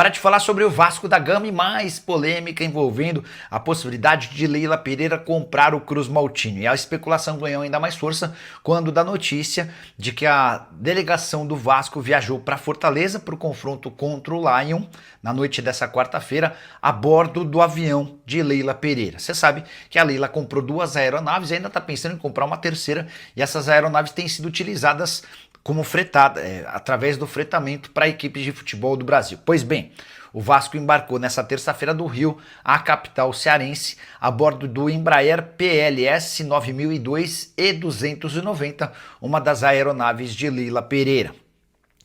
para te falar sobre o Vasco da Gama e mais polêmica envolvendo a possibilidade de Leila Pereira comprar o Cruz Maltino. E a especulação ganhou ainda mais força quando da notícia de que a delegação do Vasco viajou para Fortaleza para o confronto contra o Lion na noite dessa quarta-feira a bordo do avião de Leila Pereira. Você sabe que a Leila comprou 2 aeronaves e ainda está pensando em comprar uma terceira, e essas aeronaves têm sido utilizadas como fretada, através do fretamento para equipes de futebol do Brasil. Pois bem, o Vasco embarcou nessa terça-feira do Rio à capital cearense a bordo do Embraer PLS 9002 E290, uma das aeronaves de Leila Pereira.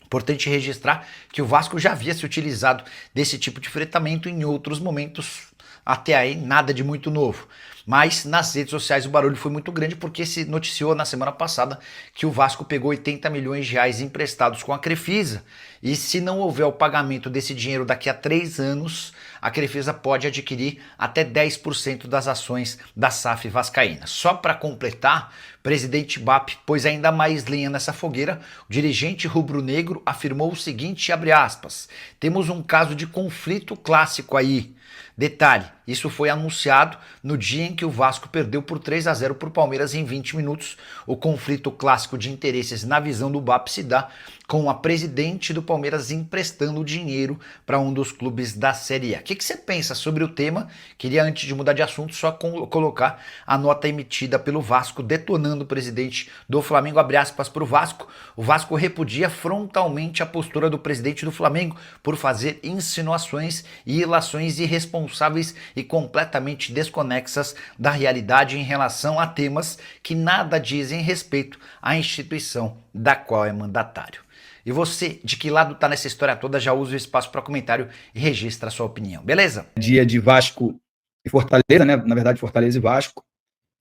Importante registrar que o Vasco já havia se utilizado desse tipo de fretamento em outros momentos, até aí nada de muito novo. Mas nas redes sociais o barulho foi muito grande porque se noticiou na semana passada que o Vasco pegou 80 milhões de reais emprestados com a Crefisa, e se não houver o pagamento desse dinheiro daqui a 3 anos, a Crefisa pode adquirir até 10% das ações da SAF vascaína. Só para completar, o presidente BAP pôs ainda mais lenha nessa fogueira. O dirigente rubro-negro afirmou o seguinte, abre aspas: temos um caso de conflito clássico aí. Detalhe, isso foi anunciado no dia em que o Vasco perdeu por 3-0 para o Palmeiras em 20 minutos. O conflito clássico de interesses na visão do BAP se dá com a presidente do Palmeiras emprestando dinheiro para um dos clubes da Série A. O que você pensa sobre o tema? Queria, antes de mudar de assunto, só colocar a nota emitida pelo Vasco detonando o presidente do Flamengo, abre aspas para o Vasco. O Vasco repudia frontalmente a postura do presidente do Flamengo por fazer insinuações e ilações irresponsáveis e completamente desconexas da realidade em relação a temas que nada dizem respeito à instituição da qual é mandatário. E você, de que lado tá nessa história toda, já usa o espaço para comentário e registra a sua opinião, beleza? Dia de Vasco e Fortaleza, né? Na verdade, Fortaleza e Vasco.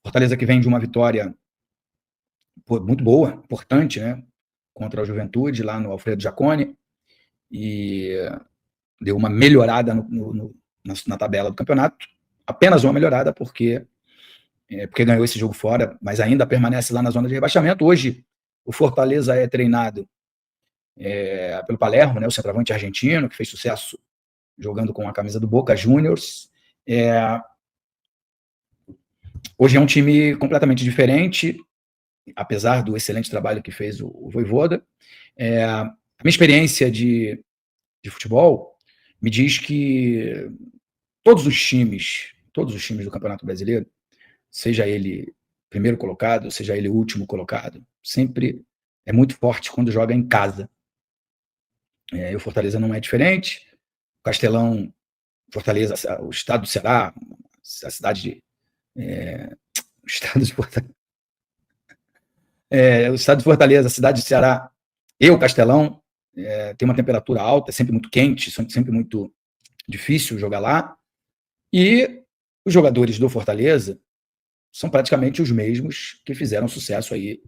Fortaleza que vem de uma vitória muito boa, importante, né? Contra a Juventude, lá no Alfredo Jaconi, e deu uma melhorada na tabela do campeonato. Apenas uma melhorada, porque ganhou esse jogo fora, mas ainda permanece lá na zona de rebaixamento. Hoje, o Fortaleza é treinado pelo Palermo, né, o centroavante argentino, que fez sucesso jogando com a camisa do Boca Juniors. Hoje é um time completamente diferente, apesar do excelente trabalho que fez o Vojvoda. A minha experiência de futebol me diz que todos os times do Campeonato Brasileiro, seja ele primeiro colocado, seja ele último colocado, sempre é muito forte quando joga em casa. E o Fortaleza não é diferente. O Castelão, Fortaleza, o estado do Ceará, a cidade de... o estado de Fortaleza, o estado de Fortaleza, a cidade de Ceará e o Castelão tem uma temperatura alta, é sempre muito quente, sempre muito difícil jogar lá. E os jogadores do Fortaleza são praticamente os mesmos que fizeram sucesso aí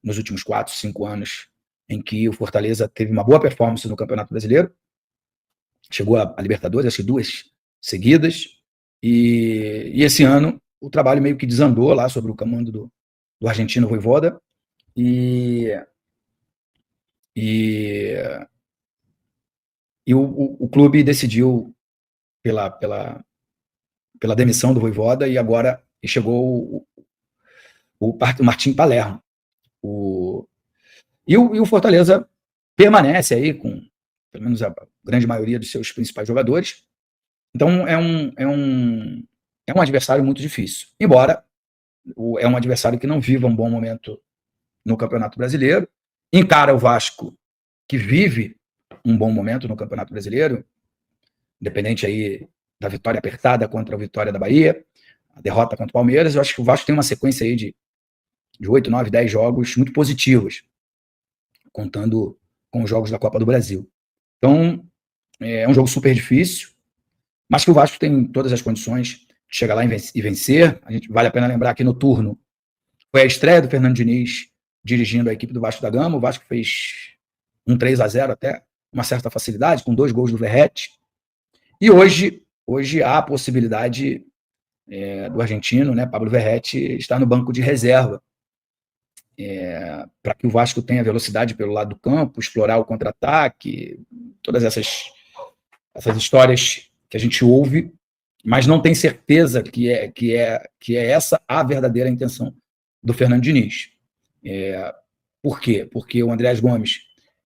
nos últimos 4, 5 anos, em que o Fortaleza teve uma boa performance no Campeonato Brasileiro, chegou a Libertadores, acho que 2 seguidas, e esse ano o trabalho meio que desandou lá sobre o comando do argentino Vojvoda, e o clube decidiu pela demissão do Vojvoda, e agora chegou o Martim Palermo. E o Fortaleza permanece aí com, pelo menos, a grande maioria dos seus principais jogadores. Então é um adversário muito difícil. Embora é um adversário que não viva um bom momento no Campeonato Brasileiro, encara o Vasco, que vive um bom momento no Campeonato Brasileiro, independente aí da vitória apertada contra a Vitória da Bahia, a derrota contra o Palmeiras. Eu acho que o Vasco tem uma sequência aí de 8, 9, 10 jogos muito positivos, contando com os jogos da Copa do Brasil. Então, é um jogo super difícil, mas que o Vasco tem todas as condições de chegar lá e vencer. Vale a pena lembrar que no turno foi a estreia do Fernando Diniz dirigindo a equipe do Vasco da Gama. O Vasco fez um 3-0 até uma certa facilidade, com 2 gols do Verratti. E hoje há a possibilidade do argentino, né, Pablo Verratti, estar no banco de reserva, para que o Vasco tenha velocidade pelo lado do campo, explorar o contra-ataque, todas essas essas histórias que a gente ouve, mas não tem certeza que é essa a verdadeira intenção do Fernando Diniz. Por quê? Porque o Andreas Gomes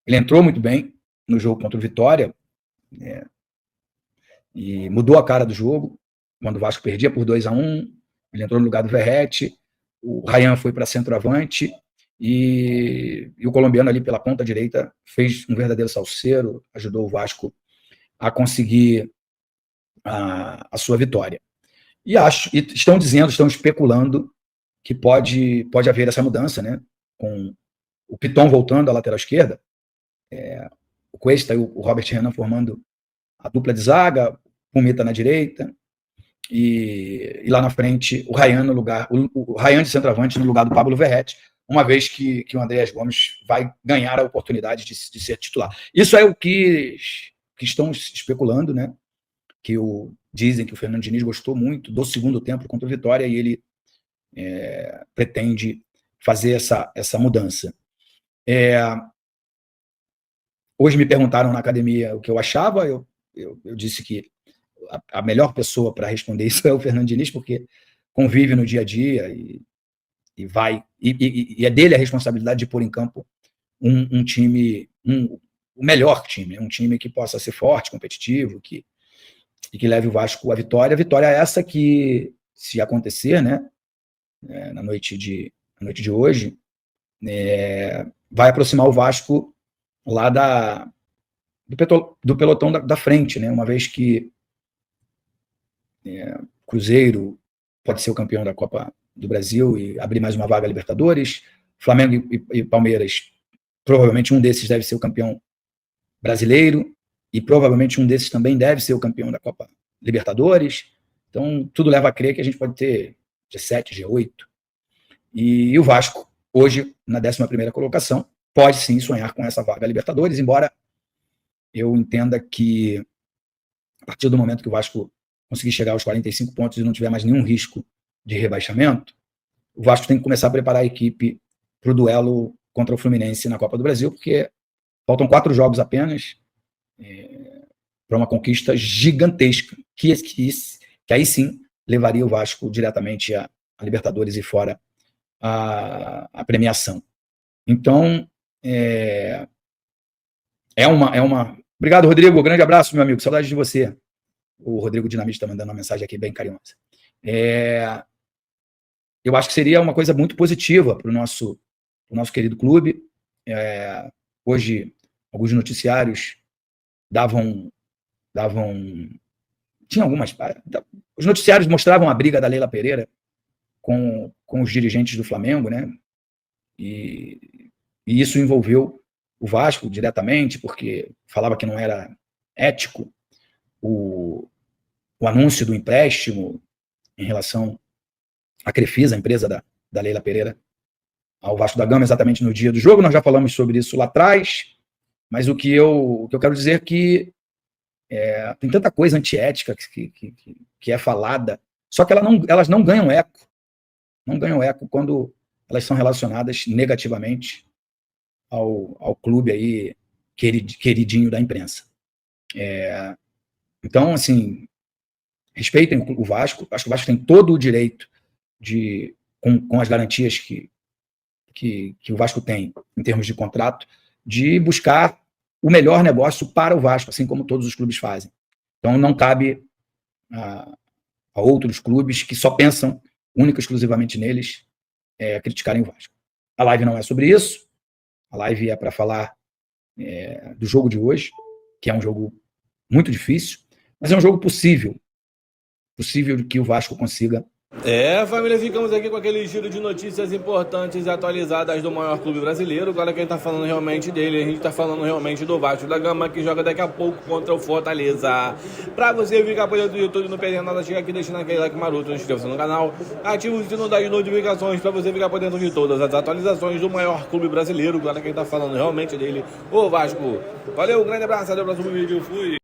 ele entrou muito bem no jogo contra o Vitória, e mudou a cara do jogo. Quando o Vasco perdia por 2-1, ele entrou no lugar do Verratti, o Ryan foi para centroavante, e o colombiano ali pela ponta direita fez um verdadeiro salseiro, ajudou o Vasco a conseguir a sua vitória. E estão especulando que pode haver essa mudança, né? Com o Piton voltando à lateral esquerda, o Cuesta e o Robert Renan formando a dupla de zaga, o Mita na direita, e lá na frente o Ryan no lugar, o Ryan de centroavante no lugar do Pablo Verratti, uma vez que o Andreas Gomes vai ganhar a oportunidade de ser titular. Isso é o que estão especulando, né? Dizem que o Fernando Diniz gostou muito do segundo tempo contra o Vitória e ele pretende fazer essa mudança. Hoje me perguntaram na academia o que eu achava, eu disse que a melhor pessoa para responder isso é o Fernando Diniz, porque convive no dia a dia e é dele a responsabilidade de pôr em campo um time, o melhor time, um time que possa ser forte, competitivo, e que leve o Vasco à vitória. A vitória é essa que, se acontecer, né, na noite de hoje, vai aproximar o Vasco lá do pelotão da frente, né, uma vez que Cruzeiro pode ser o campeão da Copa do Brasil e abrir mais uma vaga a Libertadores, Flamengo e Palmeiras, provavelmente um desses deve ser o campeão brasileiro, e provavelmente um desses também deve ser o campeão da Copa Libertadores. Então, tudo leva a crer que a gente pode ter G7, G8. E o Vasco, hoje, na 11ª colocação, pode sim sonhar com essa vaga Libertadores, embora eu entenda que, a partir do momento que o Vasco conseguir chegar aos 45 pontos e não tiver mais nenhum risco de rebaixamento, o Vasco tem que começar a preparar a equipe para o duelo contra o Fluminense na Copa do Brasil, porque faltam 4 jogos apenas, para uma conquista gigantesca, que aí sim levaria o Vasco diretamente a Libertadores e fora a premiação. Então, Obrigado, Rodrigo. Grande abraço, meu amigo. Saudade de você. O Rodrigo Dinamite está mandando uma mensagem aqui bem carinhosa. Eu acho que seria uma coisa muito positiva para o nosso querido clube. Hoje, alguns noticiários tinha algumas. Os noticiários mostravam a briga da Leila Pereira com os dirigentes do Flamengo, né? E isso envolveu o Vasco diretamente, porque falava que não era ético o anúncio do empréstimo em relação à Crefisa, a empresa da Leila Pereira, ao Vasco da Gama, exatamente no dia do jogo. Nós já falamos sobre isso lá atrás, mas o que eu quero dizer é que tem tanta coisa antiética que é falada, só que elas não ganham eco. Não ganham eco quando elas são relacionadas negativamente ao clube aí queridinho da imprensa. Então, assim, respeitem o Vasco. Acho que o Vasco tem todo o direito com as garantias que o Vasco tem em termos de contrato, de buscar o melhor negócio para o Vasco, assim como todos os clubes fazem. Então, não cabe a outros clubes que só pensam única e exclusivamente neles criticarem o Vasco. A live não é sobre isso. A live é para falar do jogo de hoje, que é um jogo muito difícil, mas é um jogo possível de que o Vasco consiga. Família, ficamos aqui com aquele giro de notícias importantes e atualizadas do maior clube brasileiro. Agora quem tá falando realmente dele, a gente tá falando realmente do Vasco da Gama, que joga daqui a pouco contra o Fortaleza. Pra você ficar por dentro do YouTube e não perder nada, chega aqui deixando aquele like maroto, inscreva-se no canal, ativa o sino das notificações pra você ficar por dentro de todas as atualizações do maior clube brasileiro. Agora quem tá falando realmente dele, o Vasco. Valeu, um grande abraço, até o próximo vídeo, fui!